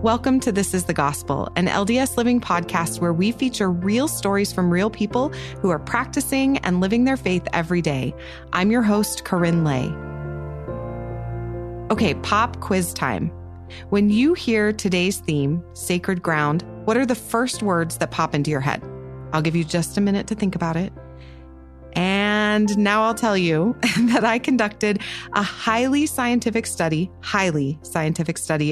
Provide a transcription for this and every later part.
Welcome to This is the Gospel, an LDS Living podcast where we feature real stories from real people who are practicing and living their faith every day. I'm your host, KaRyn Lay. Okay, pop quiz time. When you hear today's theme, sacred ground, what are the first words that pop into your head? I'll give you just a minute to think about it. And now I'll tell you that I conducted a highly scientific study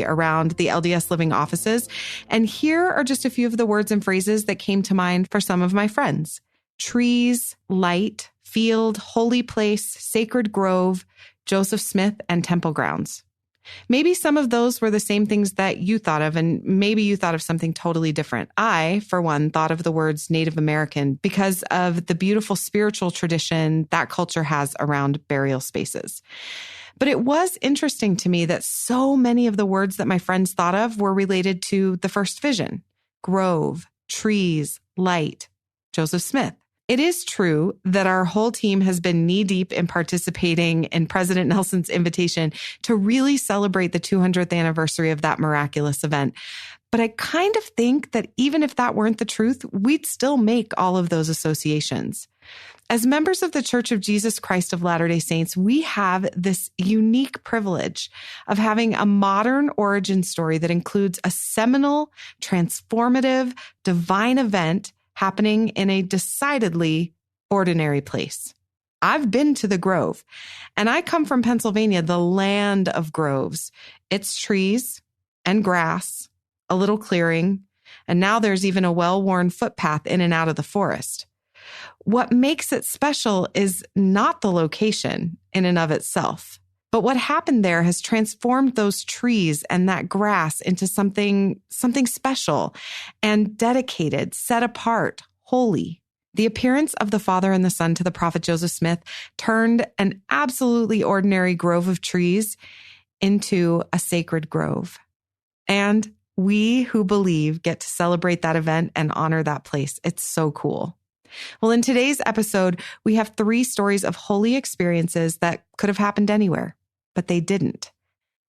around the LDS Living offices. And here are just a few of the words and phrases that came to mind for some of my friends. Trees, light, field, holy place, sacred grove, Joseph Smith, and temple grounds. Maybe some of those were the same things that you thought of, and maybe you thought of something totally different. I, for one, thought of the words Native American because of the beautiful spiritual tradition that culture has around burial spaces. But it was interesting to me that so many of the words that my friends thought of were related to the first vision: grove, trees, light, Joseph Smith. It is true that our whole team has been knee-deep in participating in President Nelson's invitation to really celebrate the 200th anniversary of that miraculous event. But I kind of think that even if that weren't the truth, we'd still make all of those associations. As members of the Church of Jesus Christ of Latter-day Saints, we have this unique privilege of having a modern origin story that includes a seminal, transformative, divine event happening in a decidedly ordinary place. I've been to the Grove, and I come from Pennsylvania, the land of groves. It's trees and grass, a little clearing, and now there's even a well-worn footpath in and out of the forest. What makes it special is not the location in and of itself, but what happened there has transformed those trees and that grass into something special and dedicated, set apart, holy. The appearance of the Father and the Son to the prophet Joseph Smith turned an absolutely ordinary grove of trees into a sacred grove. And we who believe get to celebrate that event and honor that place. It's so cool. Well, in today's episode, we have 3 stories of holy experiences that could have happened anywhere, but they didn't.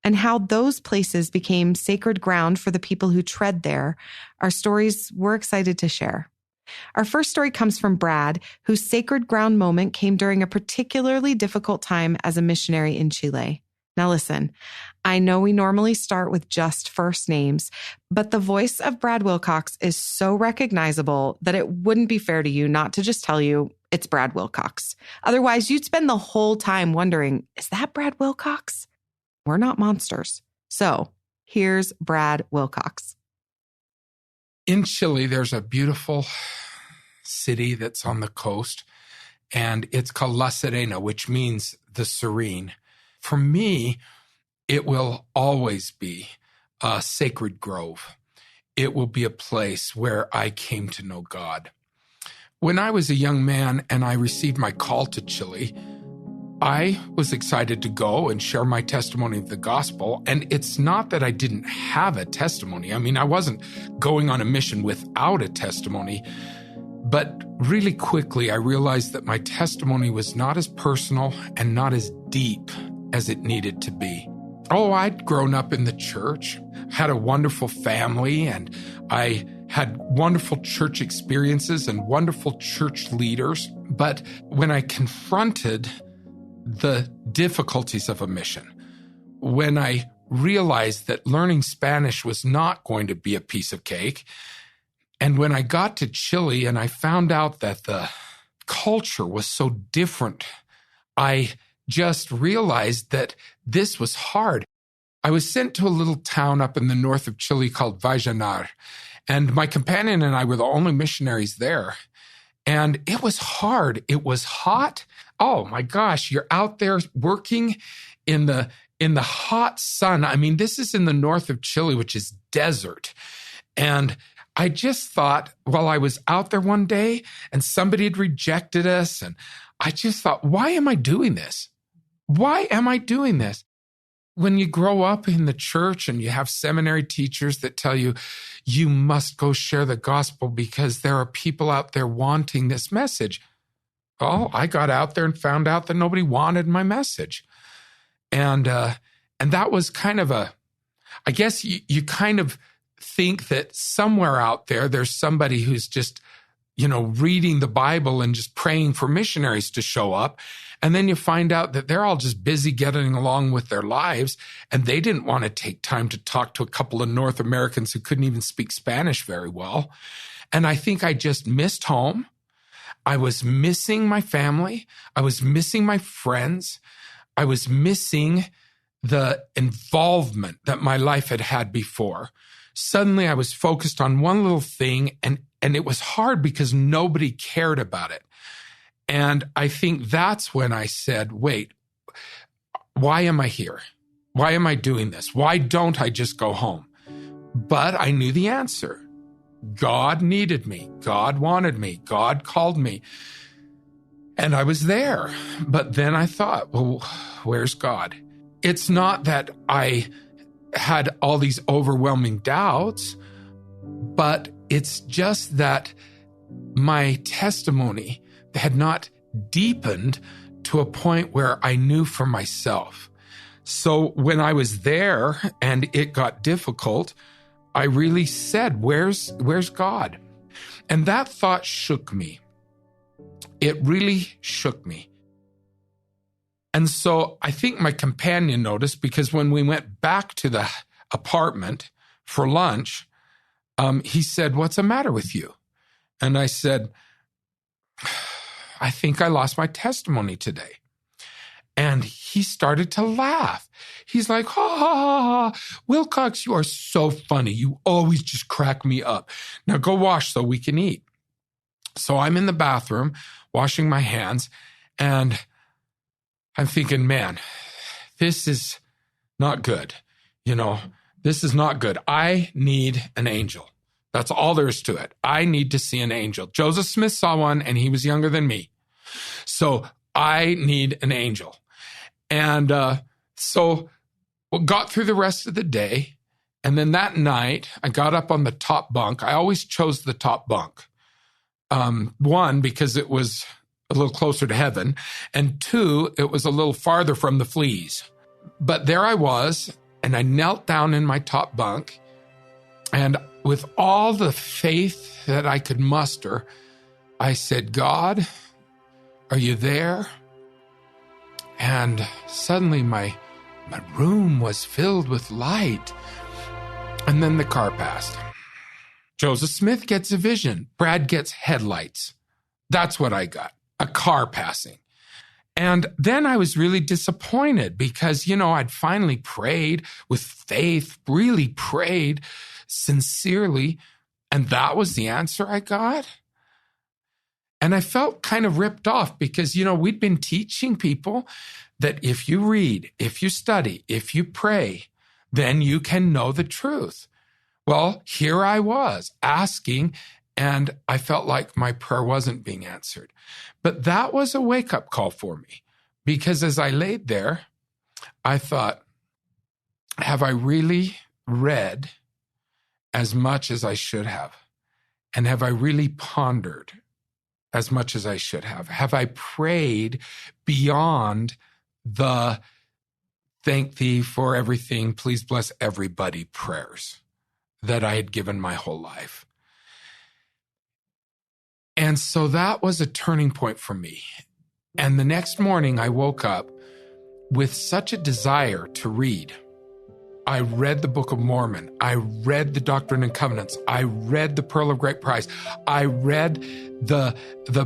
And how those places became sacred ground for the people who tread there are stories we're excited to share. Our first story comes from Brad, whose sacred ground moment came during a particularly difficult time as a missionary in Chile. Now listen, I know we normally start with just first names, but the voice of Brad Wilcox is so recognizable that it wouldn't be fair to you not to just tell you it's Brad Wilcox. Otherwise, you'd spend the whole time wondering, is that Brad Wilcox? We're not monsters. So here's Brad Wilcox. In Chile, there's a beautiful city that's on the coast, and it's called La Serena, which means the serene. For me, it will always be a sacred grove. It will be a place where I came to know God. When I was a young man and I received my call to Chile, I was excited to go and share my testimony of the gospel. And it's not that I didn't have a testimony. I mean, I wasn't going on a mission without a testimony. But really quickly, I realized that my testimony was not as personal and not as deep as it needed to be. Oh, I'd grown up in the church, had a wonderful family, and I had wonderful church experiences and wonderful church leaders. But when I confronted the difficulties of a mission, when I realized that learning Spanish was not going to be a piece of cake, and when I got to Chile and I found out that the culture was so different, I just realized that this was hard. I was sent to a little town up in the north of Chile called Vallenar, and my companion and I were the only missionaries there. And it was hard. It was hot. Oh my gosh, you're out there working in the hot sun. I mean, this is in the north of Chile, which is desert. And I just thought, well, I was out there one day and somebody had rejected us. And I just thought, why am I doing this? Why am I doing this? When you grow up in the church and you have seminary teachers that tell you, you must go share the gospel because there are people out there wanting this message. Well, I got out there and found out that nobody wanted my message. And that was kind of I guess you kind of think that somewhere out there, there's somebody who's just, reading the Bible and just praying for missionaries to show up. And then you find out that they're all just busy getting along with their lives. And they didn't want to take time to talk to a couple of North Americans who couldn't even speak Spanish very well. And I think I just missed home. I was missing my family. I was missing my friends. I was missing the involvement that my life had had before. Suddenly I was focused on one little thing, and it was hard because nobody cared about it. And I think that's when I said, wait, why am I here? Why am I doing this? Why don't I just go home? But I knew the answer. God needed me. God wanted me. God called me. And I was there. But then I thought, well, where's God? It's not that I had all these overwhelming doubts, but it's just that my testimony had not deepened to a point where I knew for myself. So when I was there and it got difficult, I really said, where's God? And that thought shook me. It really shook me. And so I think my companion noticed, because when we went back to the apartment for lunch, he said, what's the matter with you? And I said, I think I lost my testimony today. And he started to laugh. He's like, ha, ha, ha, ha. Wilcox, you are so funny. You always just crack me up. Now go wash so we can eat. So I'm in the bathroom washing my hands, and I'm thinking, man, this is not good. This is not good. I need an angel. That's all there is to it. I need to see an angel. Joseph Smith saw one, and he was younger than me. So I need an angel. And so we got through the rest of the day. And then that night, I got up on the top bunk. I always chose the top bunk. One, because it was a little closer to heaven. And two, it was a little farther from the fleas. But there I was, and I knelt down in my top bunk. And with all the faith that I could muster, I said, God, are you there? And suddenly my room was filled with light. And then the car passed. Joseph Smith gets a vision. Brad gets headlights. That's what I got, a car passing. And then I was really disappointed because, I'd finally prayed with faith, really prayed sincerely. And that was the answer I got. And I felt kind of ripped off because, we'd been teaching people that if you read, if you study, if you pray, then you can know the truth. Well, here I was asking, and I felt like my prayer wasn't being answered. But that was a wake-up call for me, because as I laid there, I thought, have I really read as much as I should have? And have I really pondered as much as I should have? Have I prayed beyond the thank thee for everything, please bless everybody prayers that I had given my whole life? And so that was a turning point for me. And the next morning I woke up with such a desire to read. I read the Book of Mormon. I read the Doctrine and Covenants. I read the Pearl of Great Price. I read the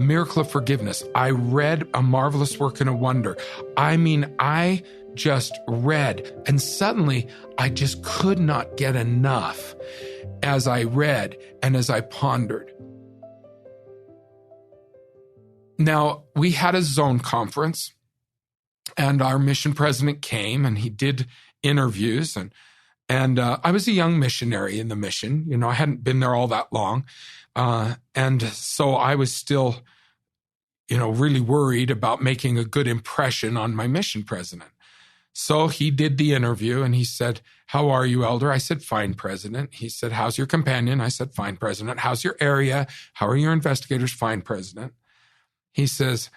Miracle of Forgiveness. I read A Marvelous Work and a Wonder. I just read, and suddenly I just could not get enough as I read and as I pondered. Now, we had a zone conference, and our mission president came, and he did interviews, and I was a young missionary in the mission. I hadn't been there all that long. And so I was still, really worried about making a good impression on my mission president. So he did the interview, and he said, how are you, Elder? I said, fine, President. He said, how's your companion? I said, fine, President. How's your area? How are your investigators? Fine, President. He says,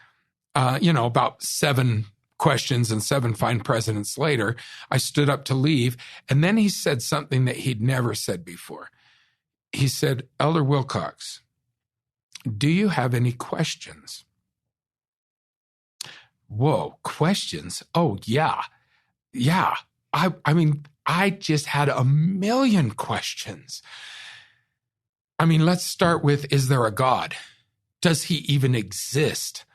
about 7 questions and 7 fine presidents later, I stood up to leave. And then he said something that he'd never said before. He said, Elder Wilcox, do you have any questions? Whoa, questions? Oh, yeah. Yeah. I mean, I just had a million questions. I mean, let's start with, is there a God? Does he even exist?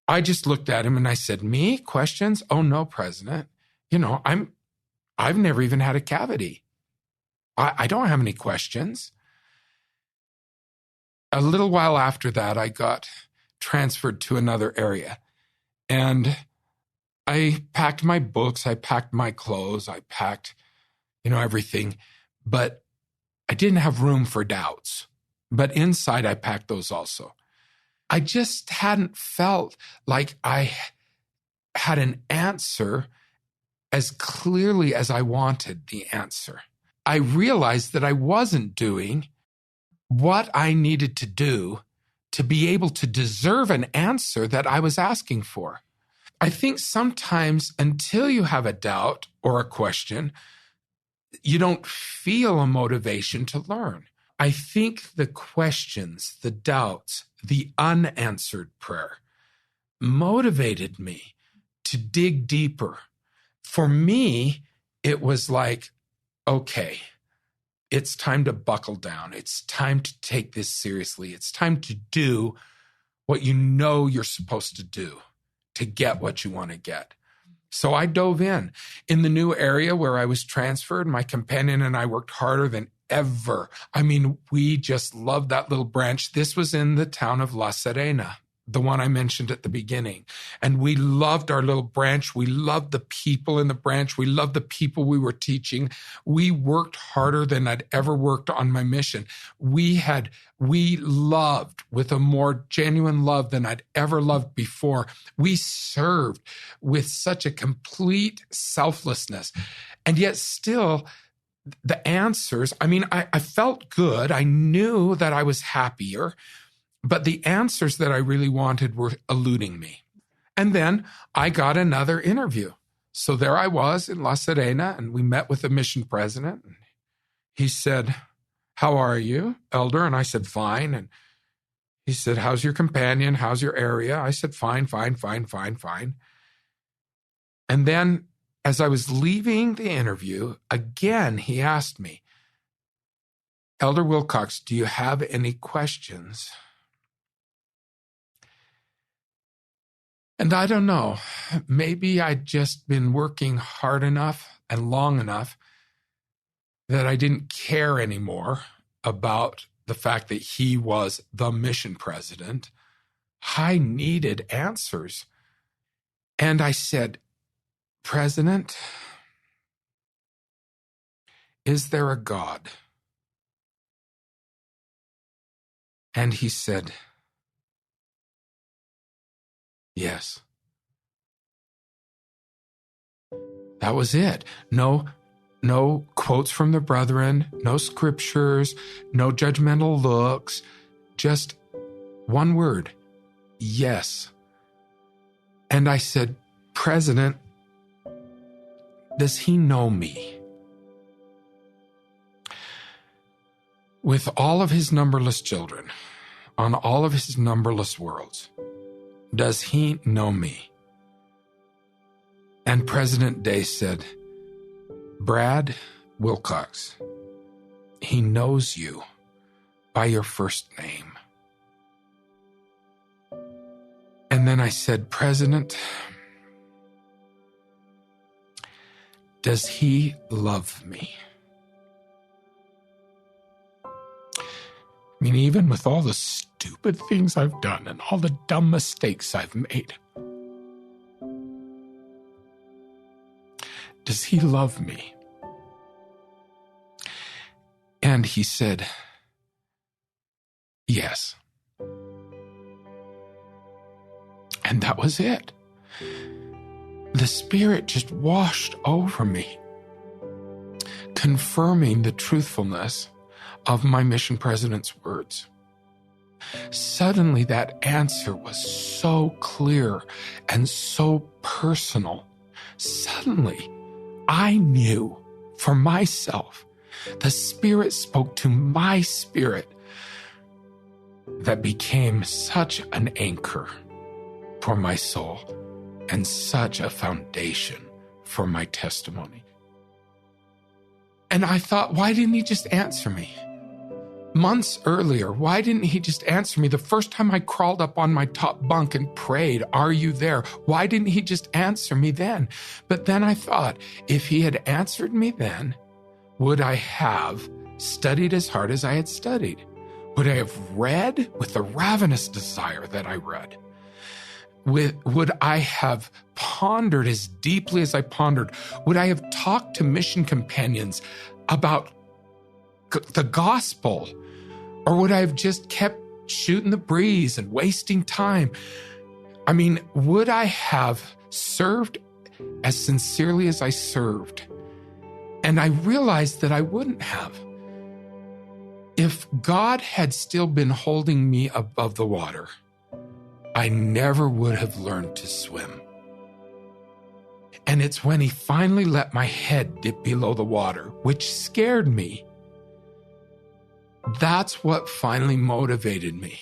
I just looked at him and I said, me? Questions? Oh, no, President. You know, I've never even had a cavity. I don't have any questions. A little while after that, I got transferred to another area. And I packed my books, I packed my clothes, I packed, everything. But I didn't have room for doubts. But inside, I packed those also. I just hadn't felt like I had an answer as clearly as I wanted the answer. I realized that I wasn't doing what I needed to do to be able to deserve an answer that I was asking for. I think sometimes until you have a doubt or a question, you don't feel a motivation to learn. I think the questions, the doubts, the unanswered prayer motivated me to dig deeper. For me, it was like, okay, it's time to buckle down. It's time to take this seriously. It's time to do what you know you're supposed to do to get what you want to get. So I dove in. In the new area where I was transferred, my companion and I worked harder than ever. I mean, we just loved that little branch. This was in the town of La Serena, the one I mentioned at the beginning. And we loved our little branch. We loved the people in the branch. We loved the people we were teaching. We worked harder than I'd ever worked on my mission. We loved with a more genuine love than I'd ever loved before. We served with such a complete selflessness. And yet still, the answers, I felt good. I knew that I was happier, but the answers that I really wanted were eluding me. And then I got another interview. So there I was in La Serena, and we met with the mission president. And he said, how are you, Elder? And I said, fine. And he said, how's your companion? How's your area? I said, fine. And then as I was leaving the interview, again, he asked me, Elder Wilcox, do you have any questions? And I don't know, maybe I'd just been working hard enough and long enough that I didn't care anymore about the fact that he was the mission president. I needed answers. And I said, President, is there a God? And he said, yes. That was it. No quotes from the brethren, no scriptures, no judgmental looks, just one word, yes. And I said, President, does he know me? With all of his numberless children, on all of his numberless worlds, does he know me? And President Day said, Brad Wilcox, he knows you by your first name. And then I said, President, does he love me? I mean, even with all the stupid things I've done and all the dumb mistakes I've made, does he love me? And he said, yes. And that was it. The Spirit just washed over me, confirming the truthfulness of my mission president's words. Suddenly that answer was so clear and so personal. Suddenly I knew for myself, the Spirit spoke to my spirit that became such an anchor for my soul and such a foundation for my testimony. And I thought, why didn't he just answer me? Months earlier, why didn't he just answer me? The first time I crawled up on my top bunk and prayed, "Are you there?" Why didn't he just answer me then? But then I thought, if he had answered me then, would I have studied as hard as I had studied? Would I have read with the ravenous desire that I read? Would I have pondered as deeply as I pondered? Would I have talked to mission companions about the gospel? Or would I have just kept shooting the breeze and wasting time? I mean, would I have served as sincerely as I served? And I realized that I wouldn't have. If God had still been holding me above the water, I never would have learned to swim. And it's when he finally let my head dip below the water, which scared me. That's what finally motivated me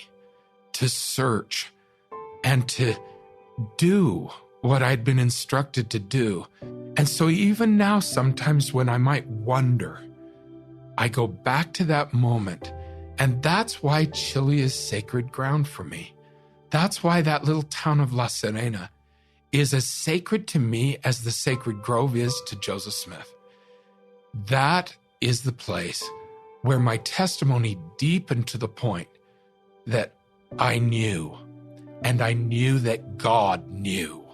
to search and to do what I'd been instructed to do. And so even now, sometimes when I might wonder, I go back to that moment. And that's why Chile is sacred ground for me. That's why that little town of La Serena is as sacred to me as the sacred grove is to Joseph Smith. That is the place where my testimony deepened to the point that I knew, and I knew that God knew,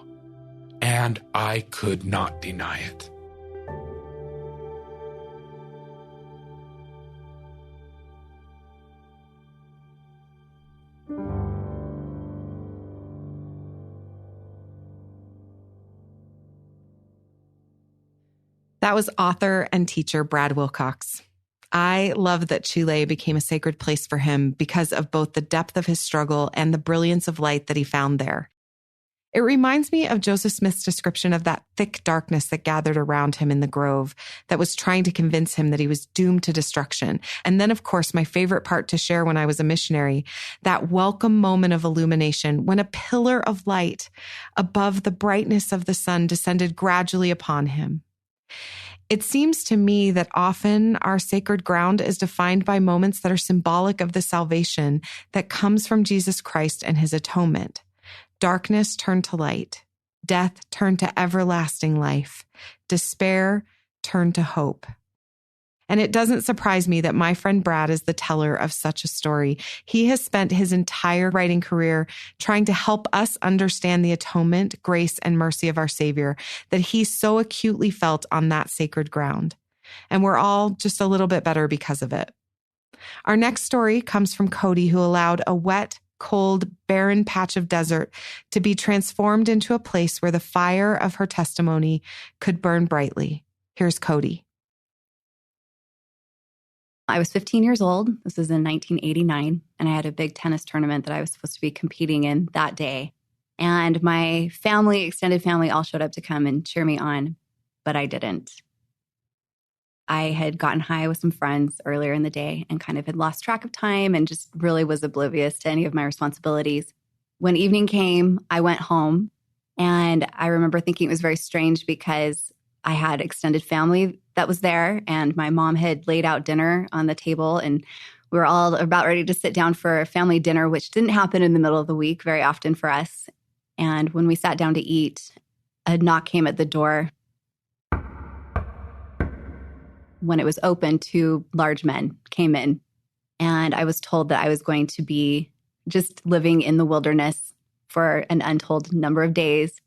and I could not deny it. That was author and teacher Brad Wilcox. I love that Chile became a sacred place for him because of both the depth of his struggle and the brilliance of light that he found there. It reminds me of Joseph Smith's description of that thick darkness that gathered around him in the grove that was trying to convince him that he was doomed to destruction. And then, of course, my favorite part to share when I was a missionary, that welcome moment of illumination when a pillar of light above the brightness of the sun descended gradually upon him. It seems to me that often our sacred ground is defined by moments that are symbolic of the salvation that comes from Jesus Christ and his atonement. Darkness turned to light. Death turned to everlasting life. Despair turned to hope. And it doesn't surprise me that my friend Brad is the teller of such a story. He has spent his entire writing career trying to help us understand the atonement, grace, and mercy of our Savior that he so acutely felt on that sacred ground. And we're all just a little bit better because of it. Our next story comes from Cody, who allowed a wet, cold, barren patch of desert to be transformed into a place where the fire of her testimony could burn brightly. Here's Cody. I was 15 years old. This was in 1989, and I had a big tennis tournament that I was supposed to be competing in that day. And my family, extended family, all showed up to come and cheer me on, but I didn't. I had gotten high with some friends earlier in the day and kind of had lost track of time and just really was oblivious to any of my responsibilities. When evening came, I went home, and I remember thinking it was very strange because I had extended family that was there, and my mom had laid out dinner on the table, and we were all about ready to sit down for a family dinner, which didn't happen in the middle of the week very often for us. And when we sat down to eat, a knock came at the door. When it was open, two large men came in, and I was told that I was going to be just living in the wilderness for an untold number of days.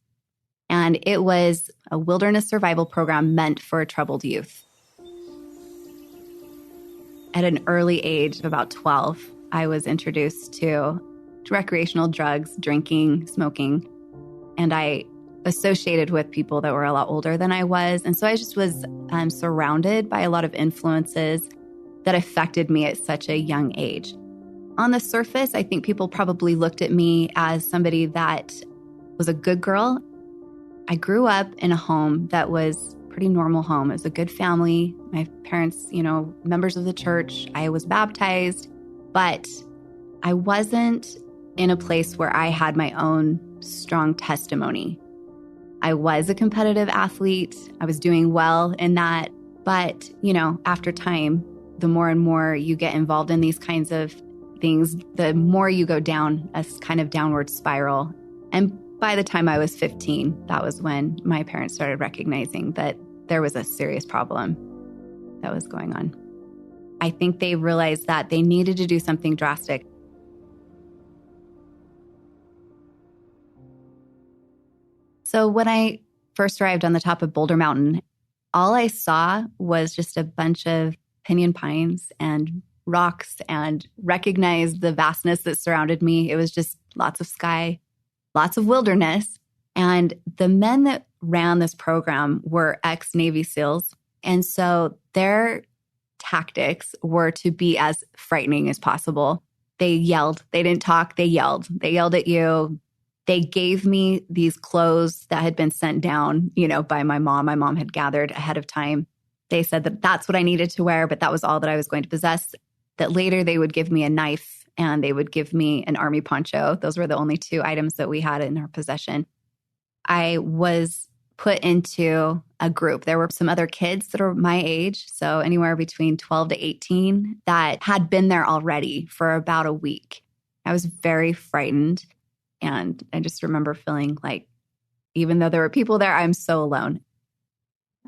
And it was a wilderness survival program meant for troubled youth. At an early age of about 12, I was introduced to recreational drugs, drinking, smoking, and I associated with people that were a lot older than I was. And so I just was surrounded by a lot of influences that affected me at such a young age. On the surface, I think people probably looked at me as somebody that was a good girl. I grew up in a home that was a pretty normal home. It was a good family. My parents, members of the church. I was baptized, but I wasn't in a place where I had my own strong testimony. I was a competitive athlete. I was doing well in that. But, after time, the more and more you get involved in these kinds of things, the more you go down a kind of downward spiral. And by the time I was 15, that was when my parents started recognizing that there was a serious problem that was going on. I think they realized that they needed to do something drastic. So when I first arrived on the top of Boulder Mountain, all I saw was just a bunch of pinyon pines and rocks and recognized the vastness that surrounded me. It was just lots of sky, lots of wilderness. And the men that ran this program were ex-Navy SEALs. And so their tactics were to be as frightening as possible. They yelled. They didn't talk. They yelled. They yelled at you. They gave me these clothes that had been sent down, by my mom. My mom had gathered ahead of time. They said that that's what I needed to wear, but that was all that I was going to possess. That later they would give me a knife and they would give me an army poncho. Those were the only two items that we had in our possession. I was put into a group. There were some other kids that are my age, so anywhere between 12 to 18, that had been there already for about a week. I was very frightened. And I just remember feeling like, even though there were people there, I'm so alone.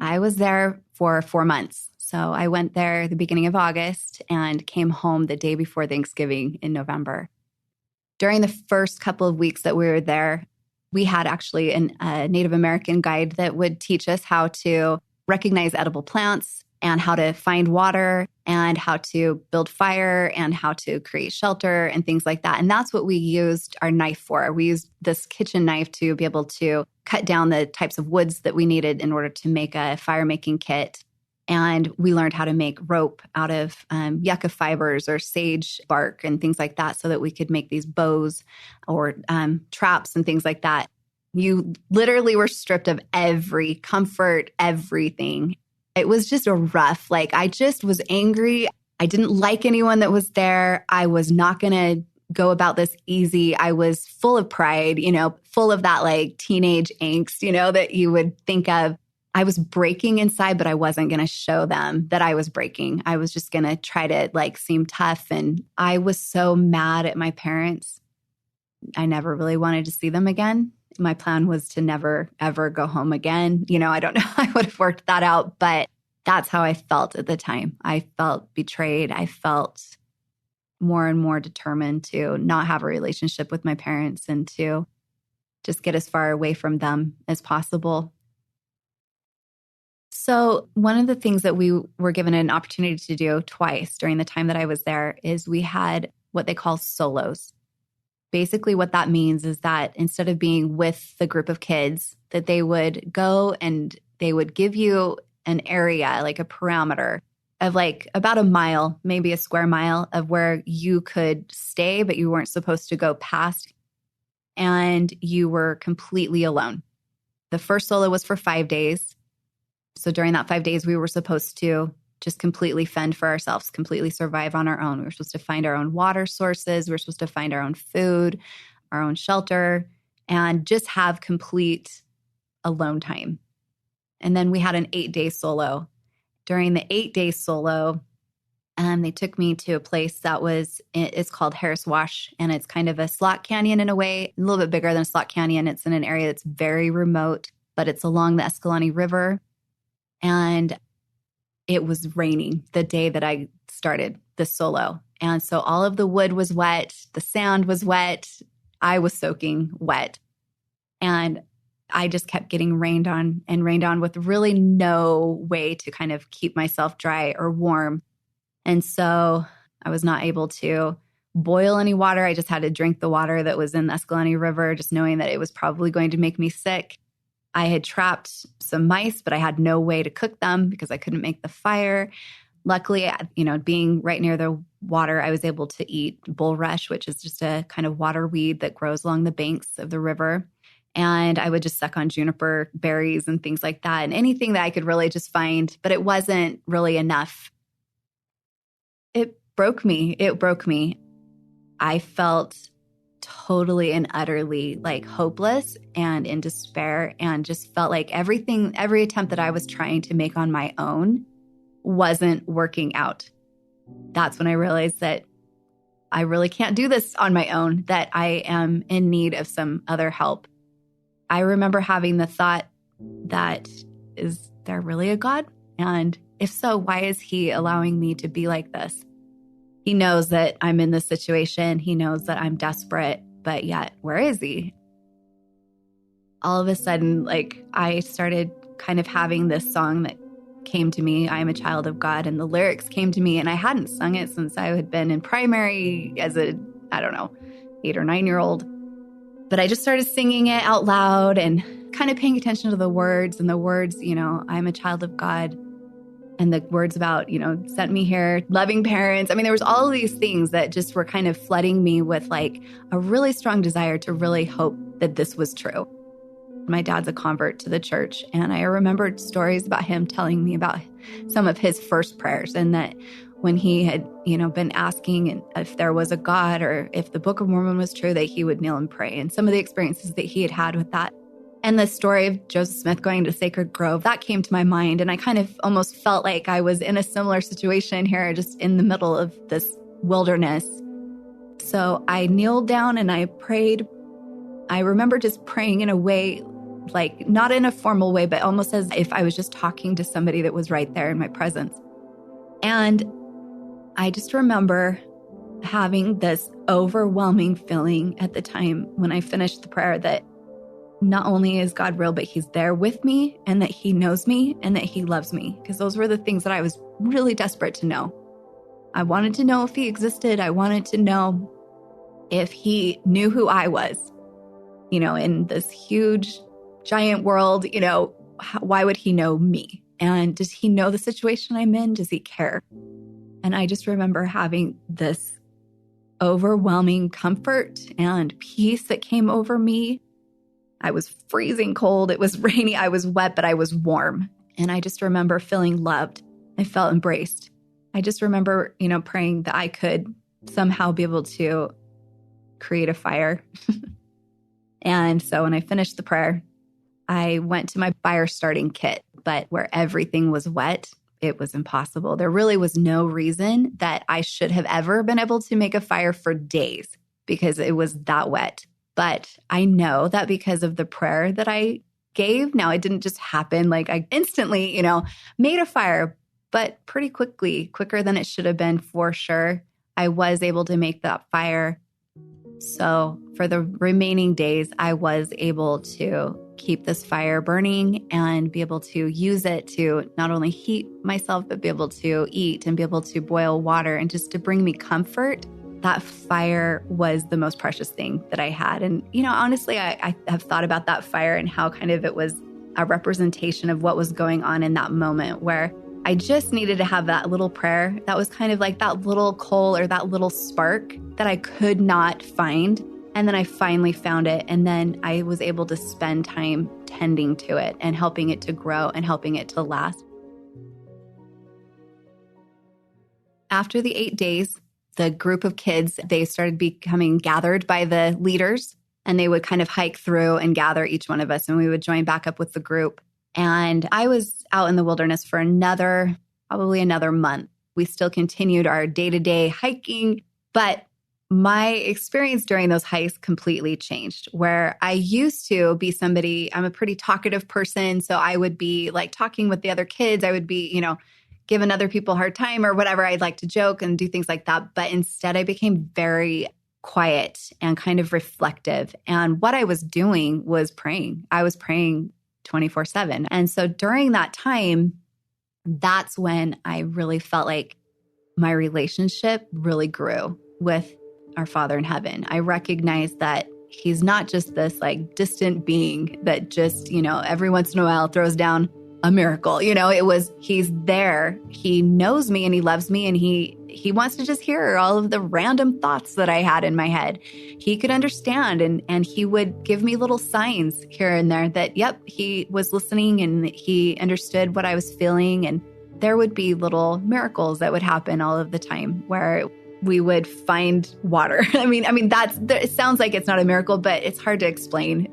I was there for 4 months. So I went there the beginning of August and came home the day before Thanksgiving in November. During the first couple of weeks that we were there, we had actually a Native American guide that would teach us how to recognize edible plants and how to find water and how to build fire and how to create shelter and things like that. And that's what we used our knife for. We used this kitchen knife to be able to cut down the types of woods that we needed in order to make a fire-making kit. And we learned how to make rope out of yucca fibers or sage bark and things like that so that we could make these bows or traps and things like that. You literally were stripped of every comfort, everything. It was just I just was angry. I didn't like anyone that was there. I was not going to go about this easy. I was full of pride, full of that teenage angst, that you would think of. I was breaking inside, but I wasn't going to show them that I was breaking. I was just going to try to seem tough. And I was so mad at my parents. I never really wanted to see them again. My plan was to never, ever go home again. I don't know how I would have worked that out, but that's how I felt at the time. I felt betrayed. I felt more and more determined to not have a relationship with my parents and to just get as far away from them as possible. So one of the things that we were given an opportunity to do twice during the time that I was there is we had what they call solos. Basically, what that means is that instead of being with the group of kids, that they would go and they would give you an area, like a parameter of about a mile, maybe a square mile of where you could stay, but you weren't supposed to go past. And you were completely alone. The first solo was for 5 days. So during that 5 days, we were supposed to just completely fend for ourselves, completely survive on our own. We were supposed to find our own water sources. We were supposed to find our own food, our own shelter, and just have complete alone time. And then we had an 8-day solo. During the 8-day solo, they took me to a place it's called Harris Wash, and it's kind of a slot canyon in a way, a little bit bigger than a slot canyon. It's in an area that's very remote, but it's along the Escalante River. And it was raining the day that I started the solo. And so all of the wood was wet. The sand was wet. I was soaking wet. And I just kept getting rained on with really no way to kind of keep myself dry or warm. And so I was not able to boil any water. I just had to drink the water that was in the Escalante River, just knowing that it was probably going to make me sick. I had trapped some mice, but I had no way to cook them because I couldn't make the fire. Luckily, being right near the water. I was able to eat bulrush, which is just a kind of water weed that grows along the banks of the river. And I would just suck on juniper berries and things like that, and anything that I could really just find, but it wasn't really enough. It broke me. I felt totally and utterly like hopeless and in despair, and just felt like every attempt that I was trying to make on my own wasn't working out. That's when I realized that I really can't do this on my own, that I am in need of some other help. I remember having the thought that, is there really a God? And if so, why is he allowing me to be like this? He knows that I'm in this situation. He knows that I'm desperate, but yet, where is he? All of a sudden, like, I started kind of having this song that came to me, I am a child of God, and the lyrics came to me, and I hadn't sung it since I had been in primary as a, 8 or 9-year-old. But I just started singing it out loud and kind of paying attention to the words, and the words, I'm a child of God. And the words about, sent me here, loving parents. I mean, there was all of these things that just were kind of flooding me with like a really strong desire to really hope that this was true. My dad's a convert to the church, and I remembered stories about him telling me about some of his first prayers, and that when he had, been asking if there was a God or if the Book of Mormon was true, that he would kneel and pray, and some of the experiences that he had had with that. And the story of Joseph Smith going to Sacred Grove, that came to my mind. And I kind of almost felt like I was in a similar situation here, just in the middle of this wilderness. So I kneeled down and I prayed. I remember just praying in a way, like not in a formal way, but almost as if I was just talking to somebody that was right there in my presence. And I just remember having this overwhelming feeling at the time when I finished the prayer that not only is God real, but he's there with me, and that he knows me, and that he loves me. Because those were the things that I was really desperate to know. I wanted to know if he existed. I wanted to know if he knew who I was, in this huge, giant world, why would he know me? And does he know the situation I'm in? Does he care? And I just remember having this overwhelming comfort and peace that came over me. I was freezing cold. It was rainy. I was wet, but I was warm. And I just remember feeling loved. I felt embraced. I just remember, praying that I could somehow be able to create a fire. And so when I finished the prayer, I went to my fire starting kit, but where everything was wet, it was impossible. There really was no reason that I should have ever been able to make a fire for days because it was that wet. But I know that because of the prayer that I gave, now it didn't just happen. Like I instantly, made a fire, but pretty quickly, quicker than it should have been for sure. I was able to make that fire. So for the remaining days, I was able to keep this fire burning and be able to use it to not only heat myself, but be able to eat and be able to boil water and just to bring me comfort. That fire was the most precious thing that I had. And, honestly, I have thought about that fire and how kind of it was a representation of what was going on in that moment where I just needed to have that little prayer. That was kind of like that little coal or that little spark that I could not find. And then I finally found it. And then I was able to spend time tending to it and helping it to grow and helping it to last. After the 8 days, the group of kids, they started becoming gathered by the leaders, and they would kind of hike through and gather each one of us, and we would join back up with the group. And I was out in the wilderness for probably another month. We still continued our day-to-day hiking, but my experience during those hikes completely changed, where I used to be somebody, I'm a pretty talkative person, so I would be like talking with the other kids. I would be, giving other people a hard time or whatever. I'd like to joke and do things like that. But instead, I became very quiet and kind of reflective. And what I was doing was praying. I was praying 24/7. And so during that time, that's when I really felt like my relationship really grew with our Father in heaven. I recognized that he's not just this like distant being that just, every once in a while throws down a miracle. He's there. He knows me and he loves me, and he wants to just hear all of the random thoughts that I had in my head. He could understand, and he would give me little signs here and there that, yep, he was listening and he understood what I was feeling. And there would be little miracles that would happen all of the time where we would find water. It sounds like it's not a miracle, but it's hard to explain,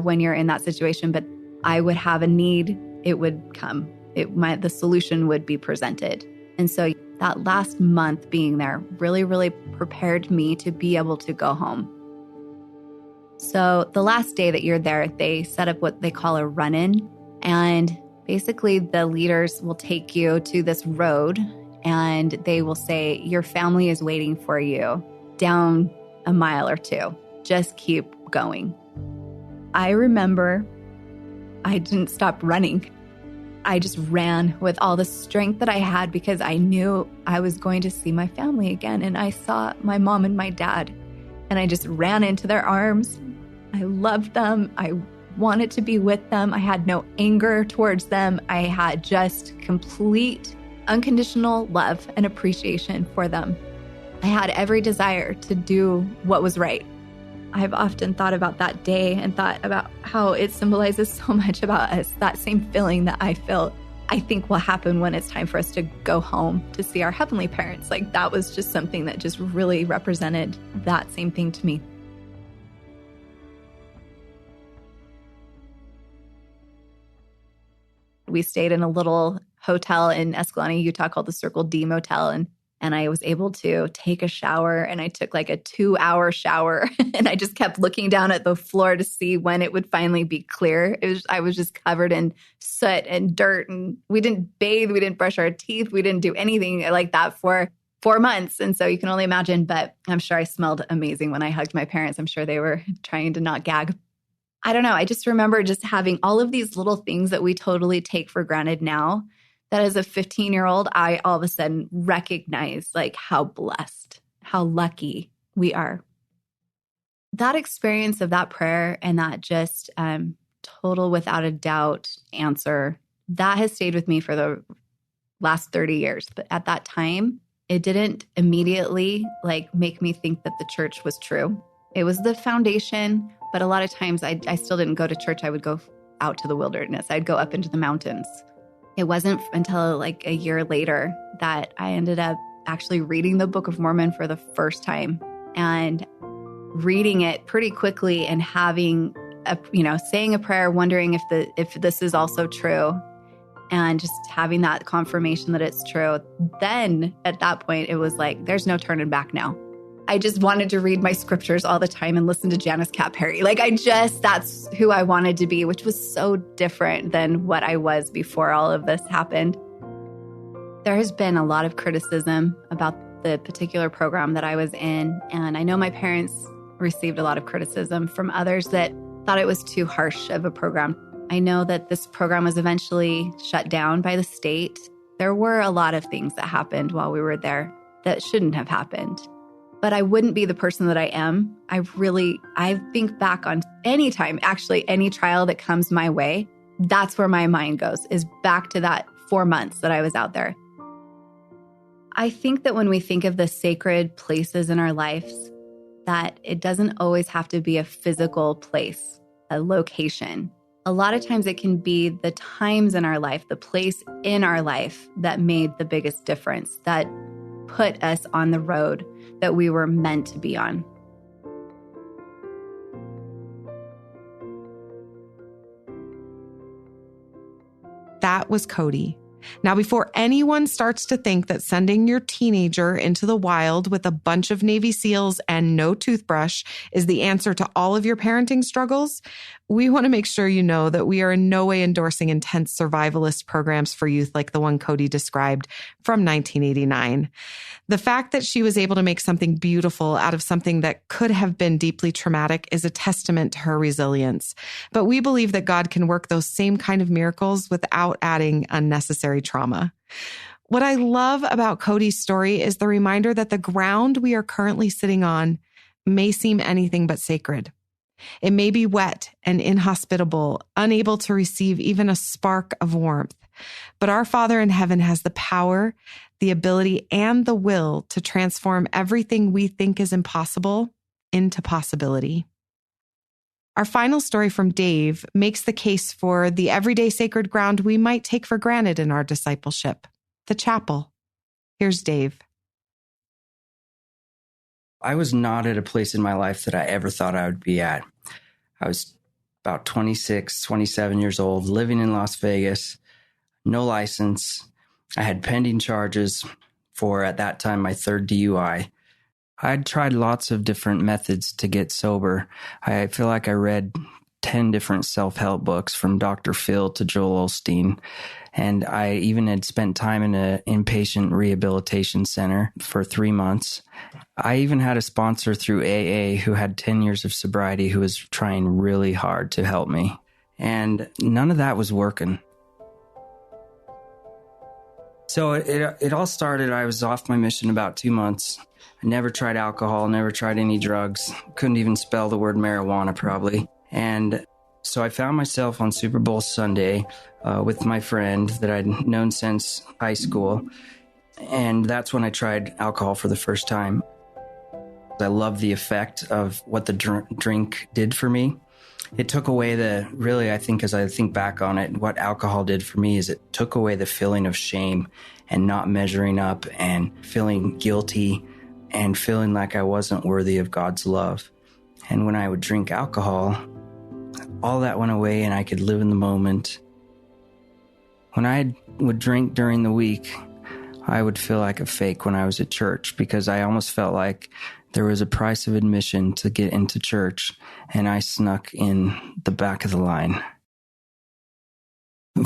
when you're in that situation. But I would have a need, it would come. The solution would be presented. And so that last month being there really, really prepared me to be able to go home. So the last day that you're there, they set up what they call a run-in. And basically the leaders will take you to this road and they will say, your family is waiting for you down a mile or two. Just keep going. I remember I didn't stop running. I just ran with all the strength that I had because I knew I was going to see my family again. And I saw my mom and my dad, and I just ran into their arms. I loved them. I wanted to be with them. I had no anger towards them. I had just complete unconditional love and appreciation for them. I had every desire to do what was right. I've often thought about that day and thought about how it symbolizes so much about us, that same feeling that I feel, I think will happen when it's time for us to go home to see our heavenly parents. Like, that was just something that just really represented that same thing to me. We stayed in a little hotel in Escalante, Utah called the Circle D Motel. And I was able to take a shower, and I took like a 2-hour shower and I just kept looking down at the floor to see when it would finally be clear. I was just covered in soot and dirt, and we didn't bathe. We didn't brush our teeth. We didn't do anything like that for 4 months. And so you can only imagine, but I'm sure I smelled amazing when I hugged my parents. I'm sure they were trying to not gag. I don't know. I just remember just having all of these little things that we totally take for granted now, that as a 15-year-old, I all of a sudden recognize like how blessed, how lucky we are. That experience of that prayer and that just total without a doubt answer, that has stayed with me for the last 30 years. But at that time, it didn't immediately like make me think that the church was true. It was the foundation, but a lot of times I still didn't go to church. I would go out to the wilderness. I'd go up into the mountains. It wasn't until like a year later that I ended up actually reading the Book of Mormon for the first time and reading it pretty quickly and having saying a prayer, wondering if this is also true, and just having that confirmation that it's true. Then at that point, it was like, there's no turning back now. I just wanted to read my scriptures all the time and listen to Janice Cat Perry. That's who I wanted to be, which was so different than what I was before all of this happened. There has been a lot of criticism about the particular program that I was in. And I know my parents received a lot of criticism from others that thought it was too harsh of a program. I know that this program was eventually shut down by the state. There were a lot of things that happened while we were there that shouldn't have happened. But I wouldn't be the person that I am. I think back on any time, actually any trial that comes my way, that's where my mind goes, is back to that 4 months that I was out there. I think that when we think of the sacred places in our lives, that it doesn't always have to be a physical place, a location. A lot of times it can be the times in our life, the place in our life that made the biggest difference, that put us on the road that we were meant to be on. That was Cody. Now, before anyone starts to think that sending your teenager into the wild with a bunch of Navy SEALs and no toothbrush is the answer to all of your parenting struggles, we want to make sure you know that we are in no way endorsing intense survivalist programs for youth like the one Cody described from 1989. The fact that she was able to make something beautiful out of something that could have been deeply traumatic is a testament to her resilience. But we believe that God can work those same kind of miracles without adding unnecessary trauma. What I love about Cody's story is the reminder that the ground we are currently sitting on may seem anything but sacred. It may be wet and inhospitable, unable to receive even a spark of warmth. But our Father in heaven has the power, the ability, and the will to transform everything we think is impossible into possibility. Our final story from Dave makes the case for the everyday sacred ground we might take for granted in our discipleship, the chapel. Here's Dave. I was not at a place in my life that I ever thought I would be at. I was about 26, 27 years old, living in Las Vegas, no license. I had pending charges for, at that time, my third DUI. I'd tried lots of different methods to get sober. I feel like I read 10 different self-help books from Dr. Phil to Joel Osteen. And I even had spent time in an inpatient rehabilitation center for 3 months. I even had a sponsor through AA who had 10 years of sobriety who was trying really hard to help me. And none of that was working. So it all started, I was off my mission about 2 months. I never tried alcohol, never tried any drugs, couldn't even spell the word marijuana probably. And so I found myself on Super Bowl Sunday with my friend that I'd known since high school. And that's when I tried alcohol for the first time. I loved the effect of what the drink did for me. It took away I think as I think back on it, what alcohol did for me is it took away the feeling of shame and not measuring up and feeling guilty and feeling like I wasn't worthy of God's love. And when I would drink alcohol, all that went away and I could live in the moment. When I would drink during the week, I would feel like a fake when I was at church because I almost felt like there was a price of admission to get into church, and I snuck in the back of the line.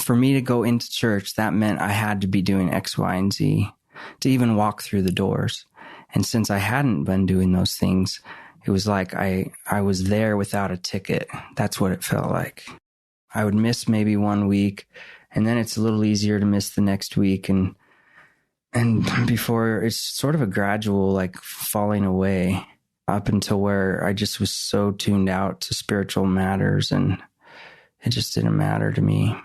For me to go into church, that meant I had to be doing X, Y, and Z to even walk through the doors. And since I hadn't been doing those things, it was like I was there without a ticket. That's what it felt like. I would miss maybe 1 week, and then it's a little easier to miss the next week. And before, it's sort of a gradual like falling away up until where I just was so tuned out to spiritual matters and it just didn't matter to me.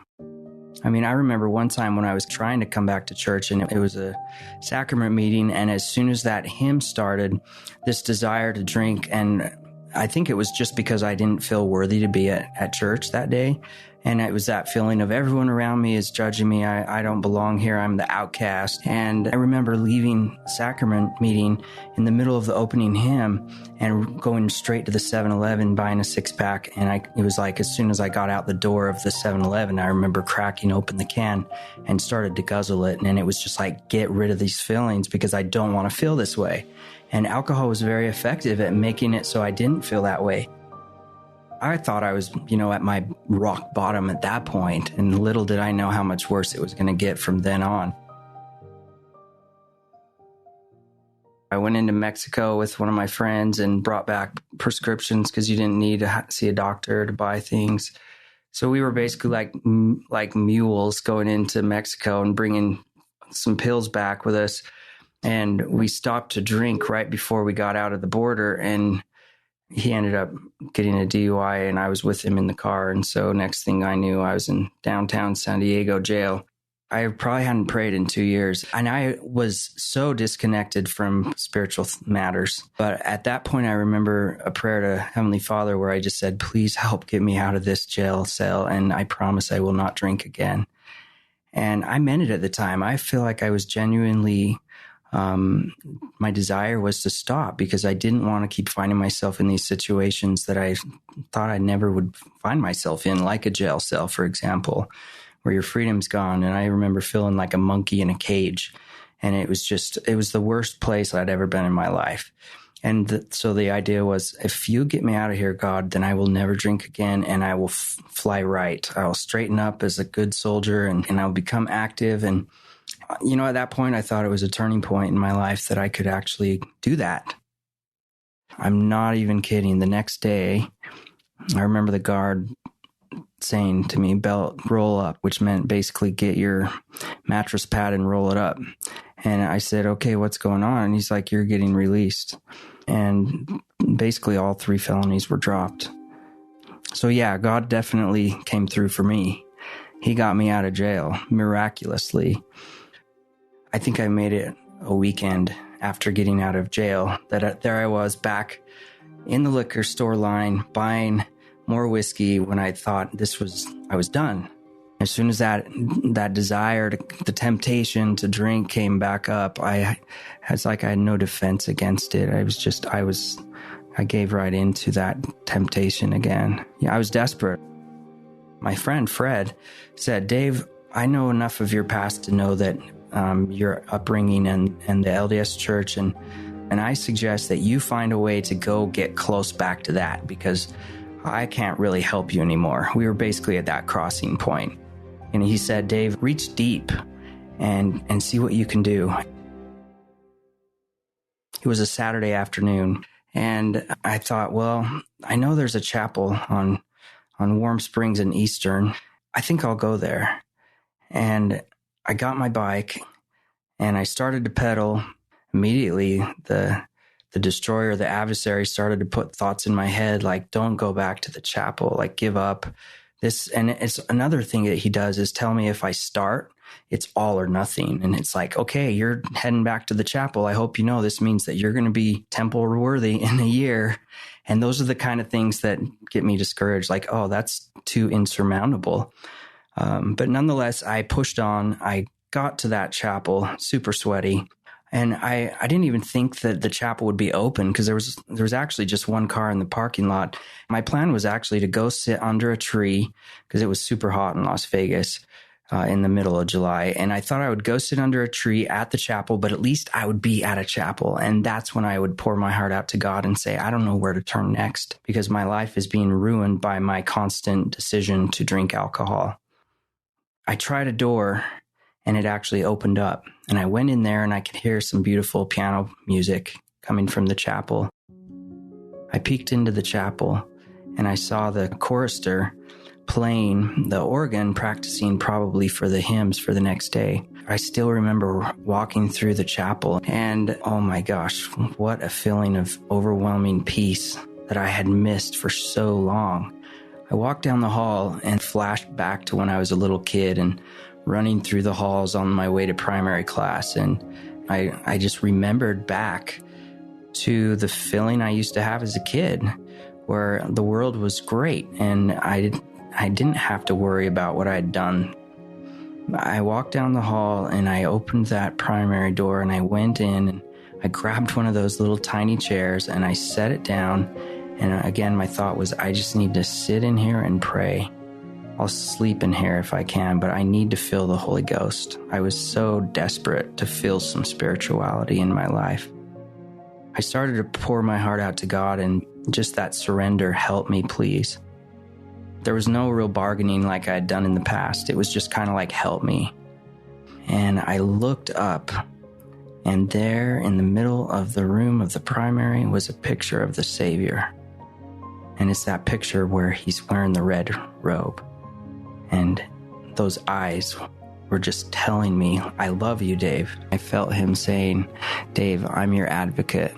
I mean, I remember one time when I was trying to come back to church and it was a sacrament meeting. And as soon as that hymn started, this desire to drink, and I think it was just because I didn't feel worthy to be at church that day. And it was that feeling of everyone around me is judging me. I don't belong here. I'm the outcast. And I remember leaving sacrament meeting in the middle of the opening hymn and going straight to the 7-Eleven, buying a 6-pack. And it was like as soon as I got out the door of the 7-Eleven, I remember cracking open the can and started to guzzle it. And it was just like, get rid of these feelings because I don't want to feel this way. And alcohol was very effective at making it so I didn't feel that way. I thought I was, at my rock bottom at that point, and little did I know how much worse it was going to get from then on. I went into Mexico with one of my friends and brought back prescriptions because you didn't need to see a doctor to buy things. So we were basically like mules going into Mexico and bringing some pills back with us. And we stopped to drink right before we got out of the border, and he ended up getting a DUI, and I was with him in the car. And so next thing I knew, I was in downtown San Diego jail. I probably hadn't prayed in 2 years, and I was so disconnected from spiritual matters. But at that point, I remember a prayer to Heavenly Father where I just said, please help get me out of this jail cell, and I promise I will not drink again. And I meant it at the time. I feel like I was genuinely... my desire was to stop because I didn't want to keep finding myself in these situations that I thought I never would find myself in, like a jail cell, for example, where your freedom's gone. And I remember feeling like a monkey in a cage. And it was the worst place I'd ever been in my life. And so the idea was, if you get me out of here, God, then I will never drink again, and I will fly right. I will straighten up as a good soldier, and I'll become active. And at that point, I thought it was a turning point in my life that I could actually do that. I'm not even kidding. The next day, I remember the guard saying to me, belt, roll up, which meant basically get your mattress pad and roll it up. And I said, okay, what's going on? And he's like, you're getting released. And basically all 3 felonies were dropped. So yeah, God definitely came through for me. He got me out of jail miraculously. I think I made it a weekend after getting out of jail that there I was back in the liquor store line buying more whiskey when I thought I was done. As soon as that desire, the temptation to drink came back up, it's like I had no defense against it. I gave right into that temptation again. Yeah, I was desperate. My friend Fred said, "Dave, I know enough of your past to know that your upbringing and the LDS church, and I suggest that you find a way to go get close back to that, because I can't really help you anymore." We were basically at that crossing point. And he said, "Dave, reach deep and see what you can do." It was a Saturday afternoon, and I thought, well, I know there's a chapel on Warm Springs and Eastern. I think I'll go there. And I got my bike and I started to pedal. Immediately, the destroyer, the adversary, started to put thoughts in my head like, don't go back to the chapel, like give up. And it's another thing that he does is tell me if I start, it's all or nothing. And it's like, okay, you're heading back to the chapel. I hope you know this means that you're going to be temple worthy in a year. And those are the kind of things that get me discouraged. Like, oh, that's too insurmountable. But nonetheless, I pushed on. I got to that chapel, super sweaty. And I didn't even think that the chapel would be open because there was actually just one car in the parking lot. My plan was actually to go sit under a tree because it was super hot in Las Vegas in the middle of July. And I thought I would go sit under a tree at the chapel, but at least I would be at a chapel. And that's when I would pour my heart out to God and say, I don't know where to turn next because my life is being ruined by my constant decision to drink alcohol. I tried a door and it actually opened up. And I went in there and I could hear some beautiful piano music coming from the chapel. I peeked into the chapel and I saw the chorister playing the organ, practicing probably for the hymns for the next day. I still remember walking through the chapel and oh my gosh, what a feeling of overwhelming peace that I had missed for so long. I walked down the hall and flashed back to when I was a little kid and running through the halls on my way to primary class. And I just remembered back to the feeling I used to have as a kid where the world was great and I didn't have to worry about what I had done. I walked down the hall and I opened that primary door and I went in and I grabbed one of those little tiny chairs and I set it down. And again, my thought was, I just need to sit in here and pray. I'll sleep in here if I can, but I need to feel the Holy Ghost. I was so desperate to feel some spirituality in my life. I started to pour my heart out to God, and just that surrender, help me, please. There was no real bargaining like I had done in the past. It was just kind of like, help me. And I looked up, and there in the middle of the room of the primary was a picture of the Savior. And it's that picture where he's wearing the red robe. And those eyes were just telling me, I love you, Dave. I felt him saying, Dave, I'm your advocate.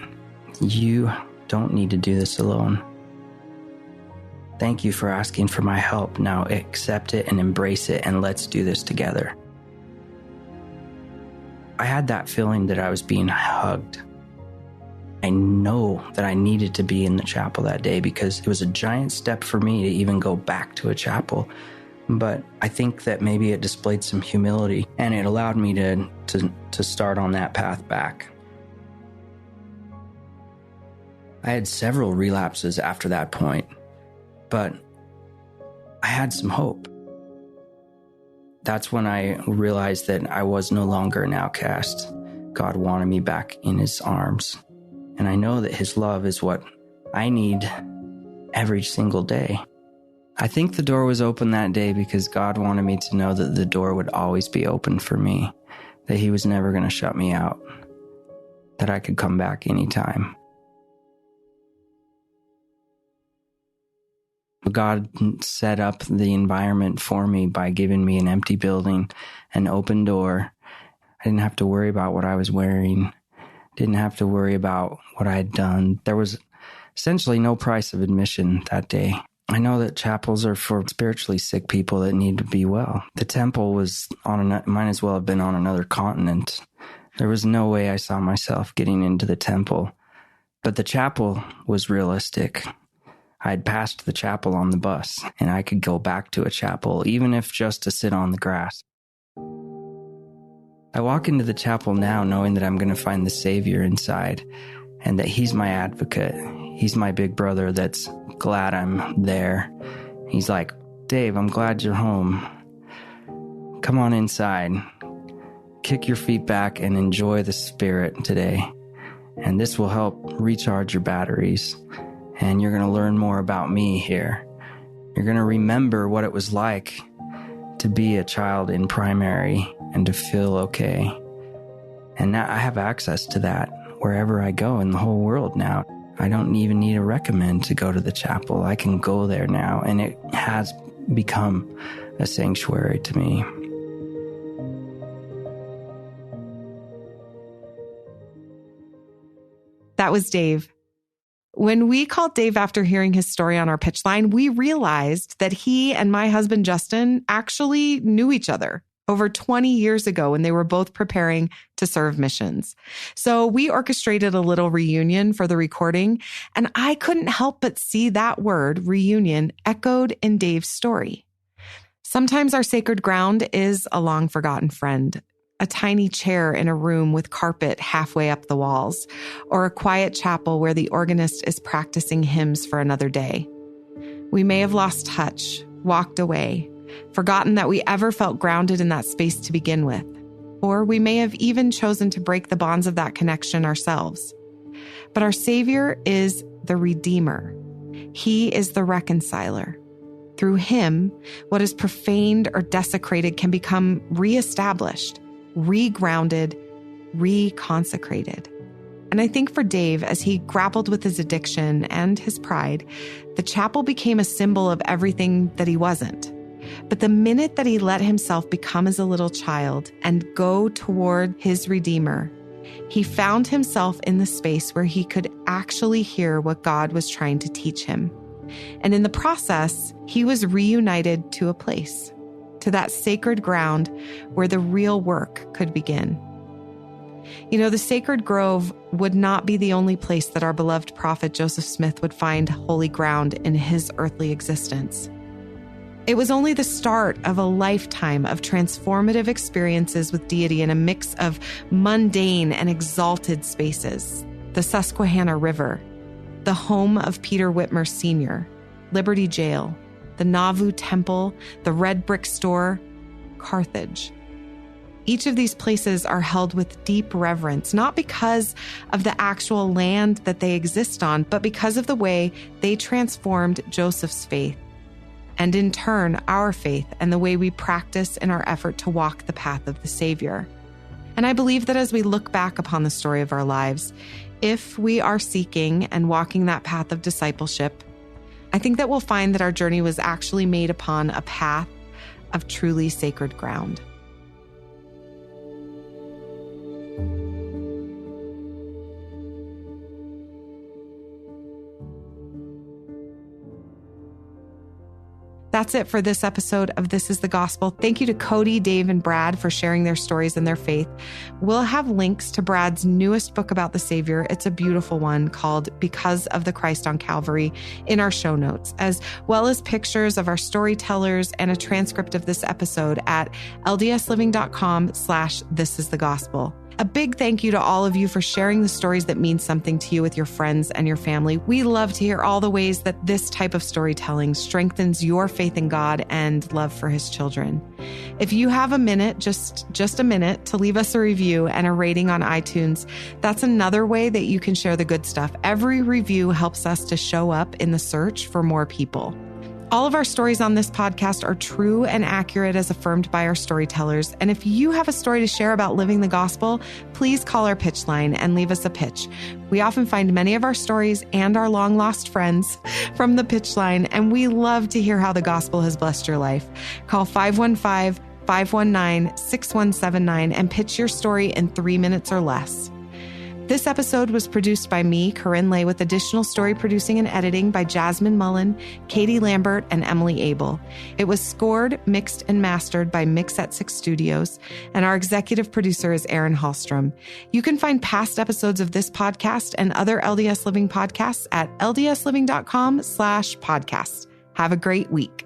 You don't need to do this alone. Thank you for asking for my help. Now accept it and embrace it, and let's do this together. I had that feeling that I was being hugged. I know that I needed to be in the chapel that day because it was a giant step for me to even go back to a chapel. But I think that maybe it displayed some humility and it allowed me to start on that path back. I had several relapses after that point, but I had some hope. That's when I realized that I was no longer an outcast. God wanted me back in his arms. And I know that his love is what I need every single day. I think the door was open that day because God wanted me to know that the door would always be open for me, that he was never going to shut me out, that I could come back anytime. God set up the environment for me by giving me an empty building, an open door. I didn't have to worry about what I was wearing. Didn't have to worry about what I had done. There was essentially no price of admission that day. I know that chapels are for spiritually sick people that need to be well. The temple was might as well have been on another continent. There was no way I saw myself getting into the temple. But the chapel was realistic. I had passed the chapel on the bus, and I could go back to a chapel, even if just to sit on the grass. I walk into the chapel now knowing that I'm going to find the Savior inside, and that He's my advocate. He's my big brother that's glad I'm there. He's like, Dave, I'm glad you're home. Come on inside. Kick your feet back and enjoy the Spirit today. And this will help recharge your batteries. And you're going to learn more about me here. You're going to remember what it was like to be a child in primary and to feel okay. And now I have access to that wherever I go in the whole world now. I don't even need a recommend to go to the chapel. I can go there now, and it has become a sanctuary to me. That was Dave. When we called Dave after hearing his story on our pitch line, we realized that he and my husband, Justin, actually knew each other over 20 years ago when they were both preparing to serve missions. So we orchestrated a little reunion for the recording, and I couldn't help but see that word, reunion, echoed in Dave's story. Sometimes our sacred ground is a long-forgotten friend, a tiny chair in a room with carpet halfway up the walls, or a quiet chapel where the organist is practicing hymns for another day. We may have lost touch, walked away, forgotten that we ever felt grounded in that space to begin with, or we may have even chosen to break the bonds of that connection ourselves. But our Savior is the Redeemer. He is the reconciler. Through Him, what is profaned or desecrated can become reestablished, regrounded, reconsecrated. And I think for Dave, as he grappled with his addiction and his pride, the chapel became a symbol of everything that he wasn't. But the minute that he let himself become as a little child and go toward his Redeemer, he found himself in the space where he could actually hear what God was trying to teach him. And in the process, he was reunited to a place, to that sacred ground where the real work could begin. You know, the sacred grove would not be the only place that our beloved prophet Joseph Smith would find holy ground in his earthly existence. It was only the start of a lifetime of transformative experiences with deity in a mix of mundane and exalted spaces. The Susquehanna River, the home of Peter Whitmer Sr., Liberty Jail, the Nauvoo Temple, the Red Brick Store, Carthage. Each of these places are held with deep reverence, not because of the actual land that they exist on, but because of the way they transformed Joseph's faith, and in turn, our faith and the way we practice in our effort to walk the path of the Savior. And I believe that as we look back upon the story of our lives, if we are seeking and walking that path of discipleship, I think that we'll find that our journey was actually made upon a path of truly sacred ground. That's it for this episode of This is the Gospel. Thank you to Cody, Dave, and Brad for sharing their stories and their faith. We'll have links to Brad's newest book about the Savior. It's a beautiful one called Because of the Christ on Calvary in our show notes, as well as pictures of our storytellers and a transcript of this episode at ldsliving.com/thisisthegospel. A big thank you to all of you for sharing the stories that mean something to you with your friends and your family. We love to hear all the ways that this type of storytelling strengthens your faith in God and love for His children. If you have a minute, just a minute, to leave us a review and a rating on iTunes, that's another way that you can share the good stuff. Every review helps us to show up in the search for more people. All of our stories on this podcast are true and accurate as affirmed by our storytellers. And if you have a story to share about living the gospel, please call our pitch line and leave us a pitch. We often find many of our stories and our long lost friends from the pitch line, and we love to hear how the gospel has blessed your life. Call 515-519-6179 and pitch your story in 3 minutes or less. This episode was produced by me, KaRyn Lay, with additional story producing and editing by Jasmine Mullen, Katie Lambert, and Emily Abel. It was scored, mixed, and mastered by Mix at 6 Studios, and our executive producer is Aaron Hallstrom. You can find past episodes of this podcast and other LDS Living podcasts at ldsliving.com/podcast. Have a great week.